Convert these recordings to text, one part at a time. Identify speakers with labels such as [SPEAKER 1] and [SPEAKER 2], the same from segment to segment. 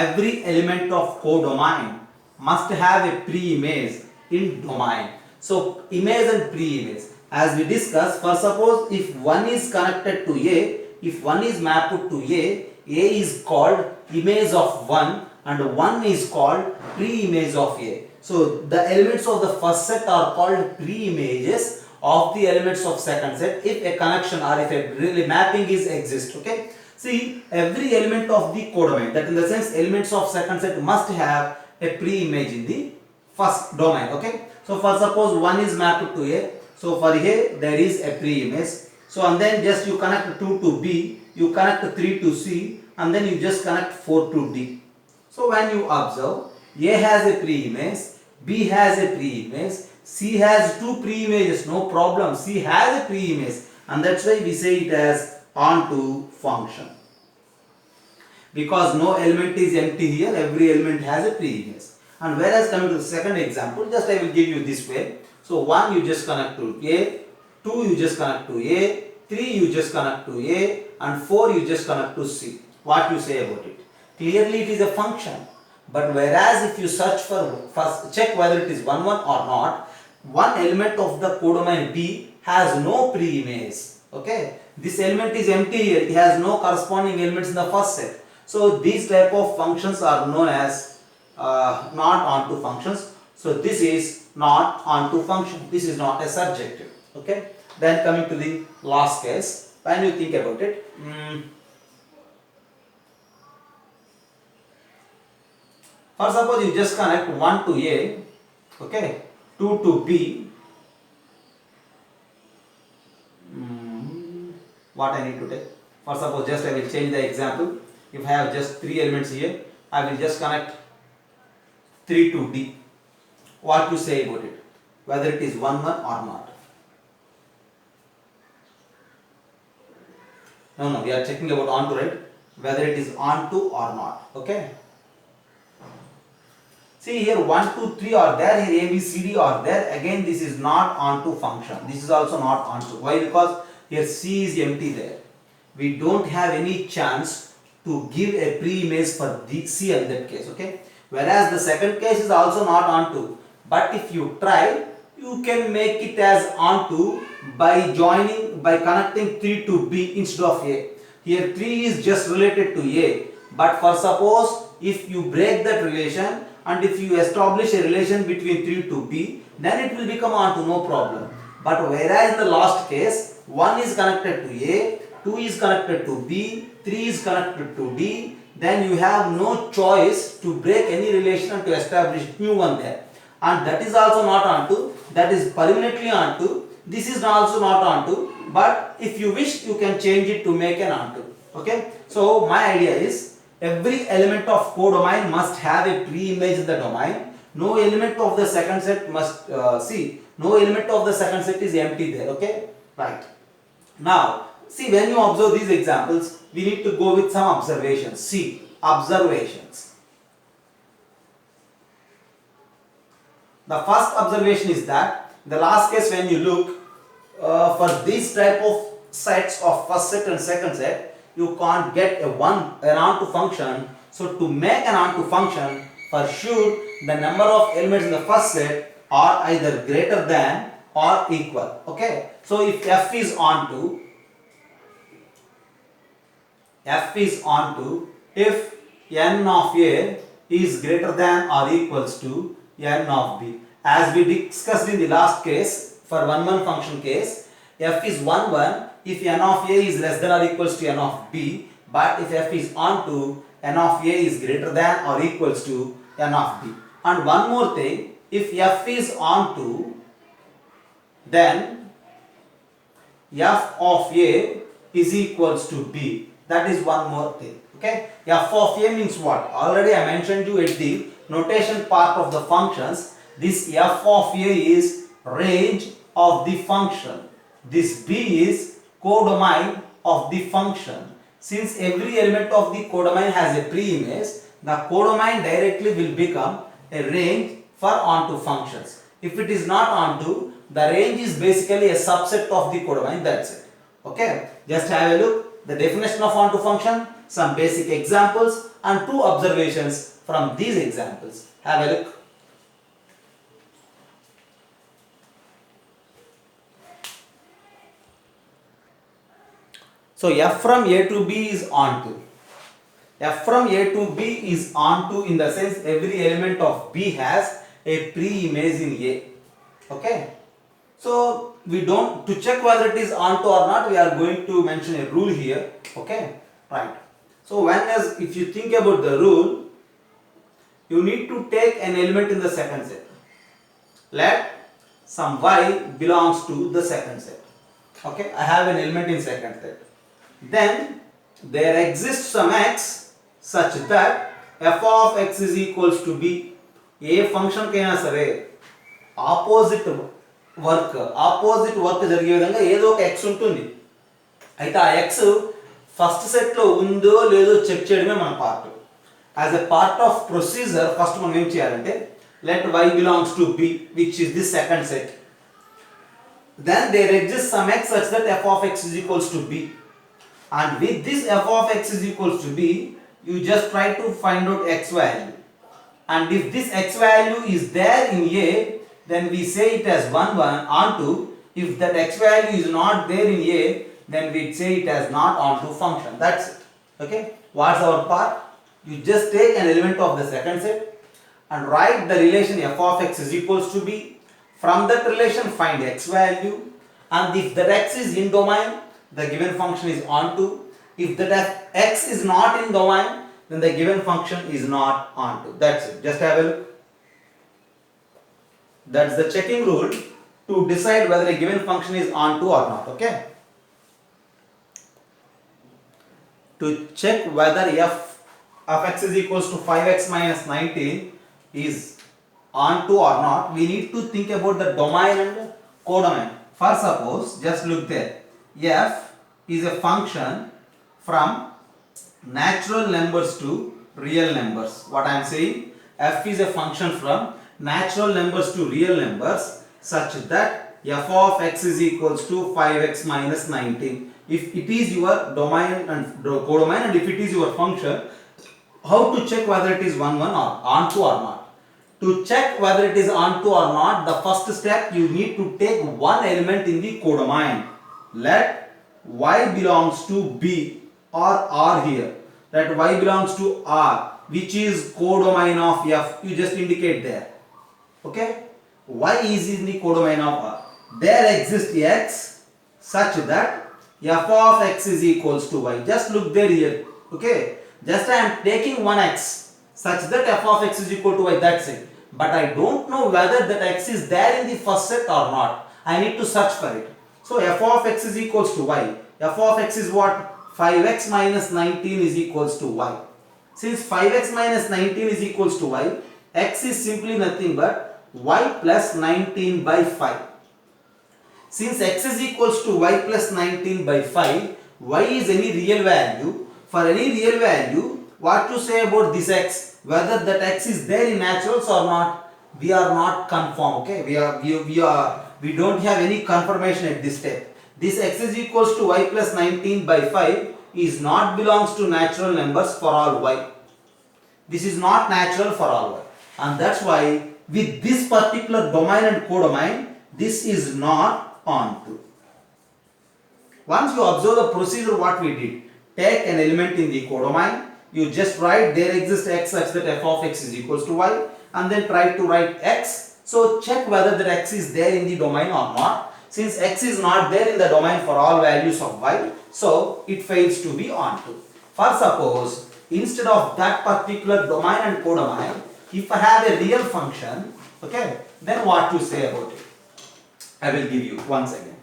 [SPEAKER 1] every element of codomain must have a pre-image in domain. So image and pre-image, as we discussed, for suppose if one is connected to A, if one is mapped to A is called image of one and one is called pre-image of A. So the elements of the first set are called pre-images of the elements of second set if a connection or if a really mapping is exist. Okay. See, every element of the codomain, that in the sense elements of second set must have a pre-image in the first domain. Okay. So for suppose one is mapped to A, so for A there is a pre-image. So and then just you connect 2 to B, you connect 3 to C, and then you just connect 4 to D. So when you observe, A has a pre-image, B has a pre-image, C has two pre-images, no problem. C has a pre-image, and that's why we say it as onto function. Because no element is empty here, every element has a pre-image. And whereas coming to the second example, just I will give you this way. So 1 you just connect to A, 2 you just connect to A, 3 you just connect to A, and 4 you just connect to C. What you say about it? Clearly it is a function. But whereas if you search for, first check whether it is 1 1 or not, one element of the codomain B has no pre-image. Okay, this element is empty here, it has no corresponding elements in the first set. So these type of functions are known as not onto functions. So this is not onto function, this is not a surjective. Okay, then coming to the last case, when you think about it, for suppose you just connect 1 to A, okay, 2 to B. What I need to take? For suppose just I will change the example. If I have just 3 elements here, I will just connect 3 to D. What you say about it? Whether it is 1 1 or not? No, we are checking about onto, right? Whether it is onto or not. Okay. See here 1, 2, 3 are there, here A, B, C, D are there. Again this is not onto function. This is also not onto. Why? Because here C is empty there. We don't have any chance to give a pre-image for the C in that case. Okay. Whereas the second case is also not onto. But if you try, you can make it as onto by connecting 3 to B instead of A. Here 3 is just related to A. But for suppose if you break that relation, and if you establish a relation between 3 to B, then it will become onto, no problem. But whereas in the last case, 1 is connected to A, 2 is connected to B, 3 is connected to D, then you have no choice to break any relation and to establish new one there. And that is also not onto, that is permanently onto, this is also not onto, but if you wish, you can change it to make an onto. Okay, so my idea is, every element of codomain must have a pre-image in the domain. No element of the second set must no element of the second set is empty there. Okay, right. Now see, when you observe these examples, we need to go with some observations. See, observations. The first observation is that in the last case when you look for these type of sets of first set and second set, you can't get an onto function. So to make an onto function, for sure the number of elements in the first set are either greater than or equal. Okay. So if f is onto if n of A is greater than or equals to n of B. As we discussed in the last case, for 1 1 function case, f is 1 1 if n of A is less than or equals to n of B, but if f is onto, n of A is greater than or equals to n of B. And one more thing, if f is onto, then f of A is equals to B. That is one more thing. Okay, f of A means what? Already I mentioned you at the notation part of the functions. This f of A is range of the function. This B is codomain of the function. Since every element of the codomain has a pre-image, the codomain directly will become a range for onto functions. If it is not onto, the range is basically a subset of the codomain. That's it. Okay, just have a look. The definition of onto function, some basic examples, and two observations from these examples. Have a look. So f from A to B is onto. F from A to B is onto in the sense every element of B has a pre-image in A. Okay. So we don't, to check whether it is onto or not, we are going to mention a rule here. Okay. Right. So whenever, if you think about the rule, you need to take an element in the second set. Let some y belongs to the second set. Okay. I have an element in second set. Then there exists some x such that f of x is equals to b. A function కైనా సరే opposite work జరిగే విధంగా ఏదో ఒక x ఉంటుంది. అయితే ఆ x first set లో ఉందో లేదో చెక్ చేయడమే మన part. As a part of procedure first మనం ఏం చేయాలంటే let y belongs to b which is the second set. Then there exists some x such that f of x is equals to b. And with this f of x is equals to b, you just try to find out x value. And if this x value is there in A, then we say it as 1 1 onto. If that x value is not there in A, then we say it as not onto function. That's it. Okay. What's our part? You just take an element of the second set and write the relation f of x is equals to b. From that relation find x value, and if that x is in domain, the given function is onto. If that x is not in domain, then the given function is not onto. That's it. Just have a look. That's the checking rule to decide whether a given function is onto or not. Okay. To check whether f of x is equals to 5x minus 19 is onto or not, we need to think about the domain and codomain. For suppose, just look there. F is a function from natural numbers to real numbers. What I am saying, f is a function from natural numbers to real numbers such that f of x is equals to 5x minus 19. If it is your domain and codomain, and if it is your function, how to check whether it is 1 1 or onto or not? To check whether it is onto or not, the first step, you need to take one element in the codomain. Let y belongs to b or r here. Let y belongs to r, which is codomain of f. You just indicate there. Okay. Y is in the codomain of r. There exists x such that f of x is equals to y. Just look there here. Okay. Just I am taking one x such that f of x is equal to y. That's it. But I don't know whether that x is there in the first set or not. I need to search for it. So f of x is equals to y. F of x is what? 5x minus 19 is equals to y. Since 5x minus 19 is equals to y, x is simply nothing but y plus 19 by 5. Since x is equals to y plus 19 by 5, y is any real value. For any real value, what to say about this x? Whether that x is there in naturals or not, we are not confirmed. Okay, we don't have any confirmation at this step. This x is equals to y plus 19 by 5 is not belongs to natural numbers for all y. This is not natural for all y, and that's why with this particular domain and codomain, this is not onto. Once you observe the procedure what we did, take an element in the codomain, you just write there exists x such that f of x is equals to y, and then try to write x. So check whether that x is there in the domain or not. Since x is not there in the domain for all values of y, so it fails to be onto. For suppose, instead of that particular domain and codomain, if I have a real function, okay, then what to say about it? I will give you once again.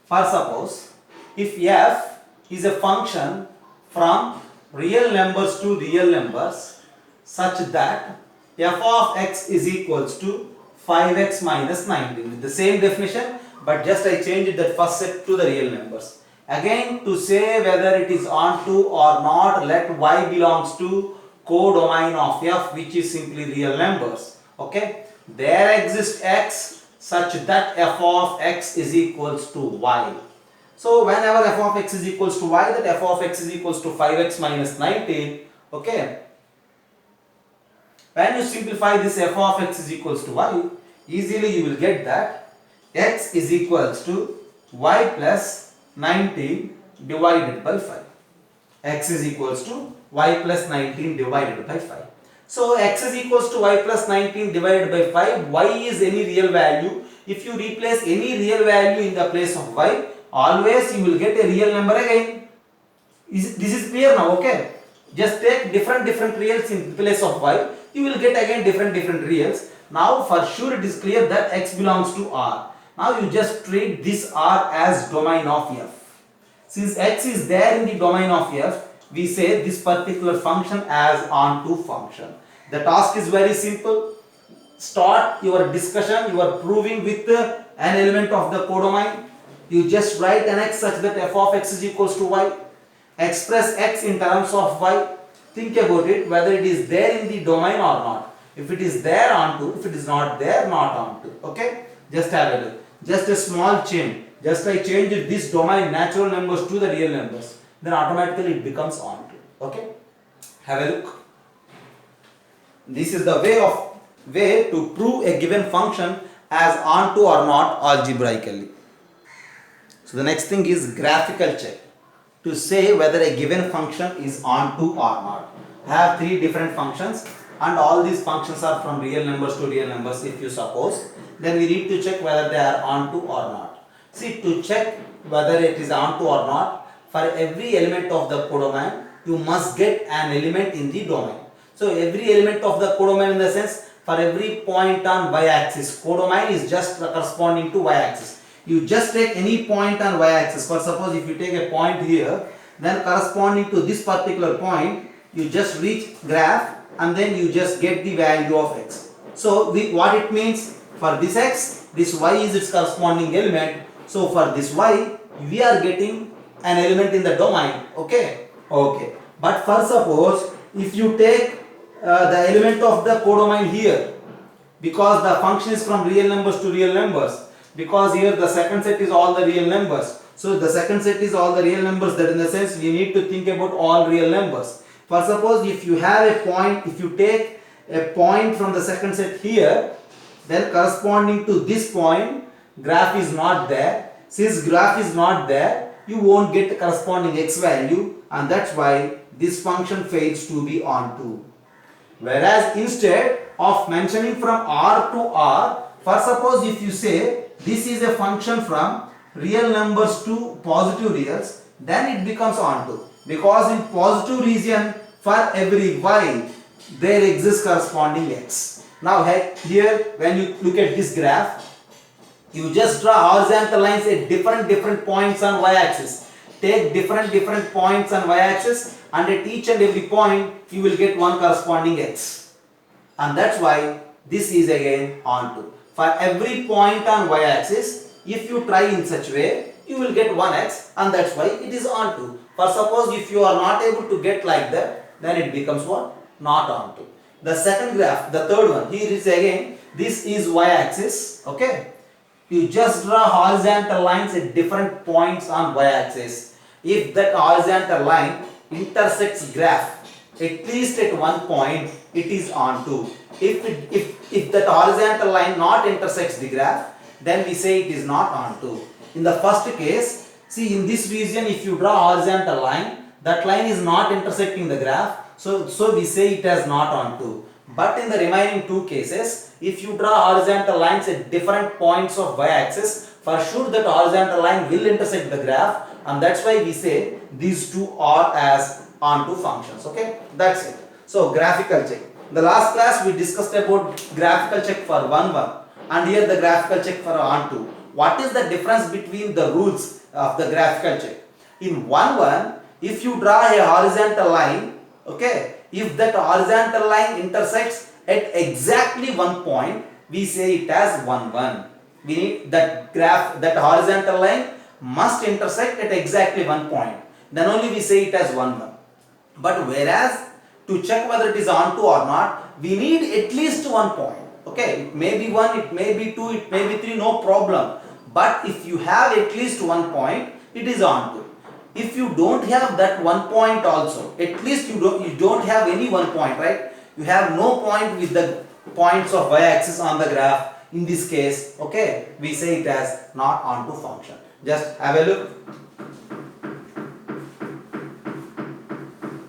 [SPEAKER 1] For suppose, if f is a function from real numbers to real numbers such that f of x is equals to 5x minus 19 with the same definition, but just I changed that first set to the real numbers. Again, to say whether it is onto or not, let y belongs to codomain of f, which is simply real numbers. Okay, there exists x such that f of x is equals to y. So whenever f of x is equals to y, that f of x is equals to 5x minus 19, okay, When you simplify this f of x is equals to y, easily you will get that x is equals to y plus 19 divided by 5. X is equals to y plus 19 divided by 5. So x is equals to y plus 19 divided by 5. Y is any real value. If you replace any real value in the place of y, always you will get a real number again. This is clear now, okay? Just take different reals in place of y, you will get again different reals. Now for sure it is clear that x belongs to R. Now you just treat this R as domain of f. Since x is there in the domain of f, we say this particular function as onto function. The task is very simple. Start your discussion, you are proving with an element of the codomain. You just write an x such that f of x is equals to y. Express x in terms of y. Think about it whether it is there in the domain or not. If it is there, onto. If it is not there, not onto. Okay? Just have a look. Just a small change. Just I change this domain natural numbers to the real numbers. Then automatically it becomes onto. Okay? Have a look. This is the way to prove a given function as onto or not algebraically. So the next thing is graphical check. To say whether a given function is onto or not. I have three different functions and all these functions are from real numbers to real numbers if you suppose. Then we need to check whether they are onto or not. See, to check whether it is onto or not, for every element of the codomain, you must get an element in the domain. So every element of the codomain in the sense, for every point on y-axis, codomain is just corresponding to y-axis. You just take any point on y-axis. For suppose if you take a point here, then corresponding to this particular point, you just reach graph and then you just get the value of x. So what it means, for this x, this y is its corresponding element. So for this y, we are getting an element in the domain. Okay? Okay. But for suppose if you take the element of the codomain here, because the function is from real numbers to real numbers, because here the second set is all the real numbers. So the second set is all the real numbers, that in the sense we need to think about all real numbers. For suppose if you have a point, if you take a point from the second set here, then corresponding to this point, graph is not there. Since graph is not there, you won't get the corresponding x value, and that's why this function fails to be onto. Whereas instead of mentioning from R to R, for suppose if you say this is a function from real numbers to positive reals, then it becomes onto. Because in positive region, for every y, there exists corresponding x. Now here when you look at this graph, you just draw horizontal lines at different points on y-axis. Take different points on y-axis, and at each and every point you will get one corresponding x. And that's why this is again onto. For every point on y-axis, if you try in such way, you will get 1x, and that's why it is onto. For suppose if you are not able to get like that, then it becomes what? Not onto. The second graph, the third one, here is again, this is y-axis, okay? You just draw horizontal lines at different points on y-axis. If that horizontal line intersects graph, at least at one point, it is onto. If that horizontal line not intersects the graph, then we say it is not onto. In the first case, see in this region if you draw horizontal line, that line is not intersecting the graph, so we say it as not onto. But in the remaining two cases, if you draw horizontal lines at different points of y-axis, for sure that horizontal line will intersect the graph, and that's why we say these two are as onto functions. Okay, that's it. So graphical check. The last class we discussed about graphical check for 1-1, and here the graphical check for onto. What is the difference between the rules of the graphical check? In 1-1, if you draw a horizontal line, okay, if that horizontal line intersects at exactly one point, we say it as 1-1. We need that horizontal line must intersect at exactly one point. Then only we say it as 1-1. But whereas to check whether it is onto or not, we need at least one point. Okay, it may be 1, it may be 2, it may be 3, no problem. But if you have at least one point, it is onto. If you don't have that one point also, at least you don't have any one point, right? You have no point with the points of y-axis on the graph. In this case, okay, we say it as not onto function. Just have a look.